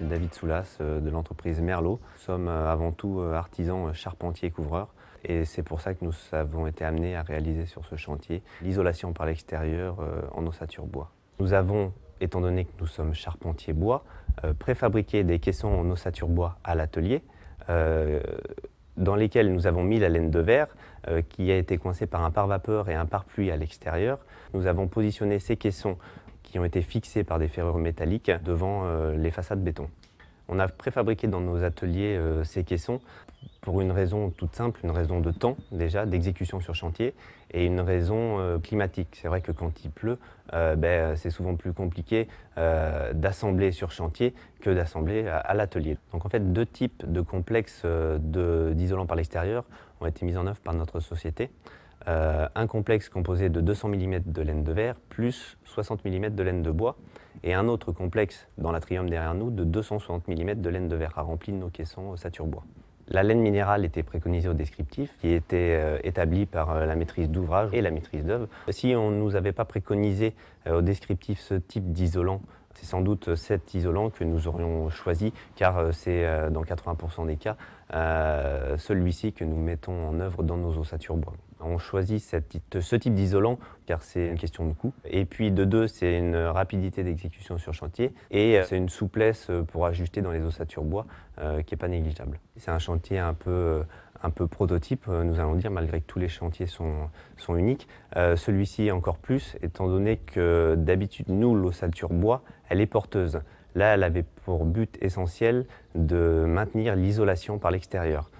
suis David Soulas de l'entreprise Merlot. Nous sommes avant tout artisans charpentiers couvreurs et c'est pour ça que nous avons été amenés à réaliser sur ce chantier l'isolation par l'extérieur en ossature bois. Nous avons, étant donné que nous sommes charpentiers bois, préfabriqué des caissons en ossature bois à l'atelier dans lesquels nous avons mis la laine de verre qui a été coincée par un pare-vapeur et un pare-pluie à l'extérieur. Nous avons positionné ces caissons qui ont été fixés par des ferrures métalliques devant les façades béton. On a préfabriqué dans nos ateliers ces caissons pour une raison toute simple, une raison de temps déjà, d'exécution sur chantier et une raison climatique. C'est vrai que quand il pleut, c'est souvent plus compliqué d'assembler sur chantier que d'assembler à l'atelier. Donc en fait, deux types de complexes d'isolants par l'extérieur ont été mis en œuvre par notre société. Un complexe composé de 200 mm de laine de verre plus 60 mm de laine de bois et un autre complexe dans l'atrium derrière nous de 260 mm de laine de verre a rempli nos caissons ossature bois. La laine minérale était préconisée au descriptif qui était établi par la maîtrise d'ouvrage et la maîtrise d'œuvre. Si on ne nous avait pas préconisé au descriptif ce type d'isolant, c'est sans doute cet isolant que nous aurions choisi car c'est dans 80% des cas celui-ci que nous mettons en œuvre dans nos ossatures bois. On choisit ce type d'isolant car c'est une question de coût. Et puis de deux, c'est une rapidité d'exécution sur chantier et c'est une souplesse pour ajuster dans les ossatures bois qui n'est pas négligeable. C'est un chantier un peu prototype, nous allons dire, malgré que tous les chantiers sont uniques. Celui-ci encore plus, étant donné que d'habitude, nous, l'ossature bois, elle est porteuse. Là, elle avait pour but essentiel de maintenir l'isolation par l'extérieur.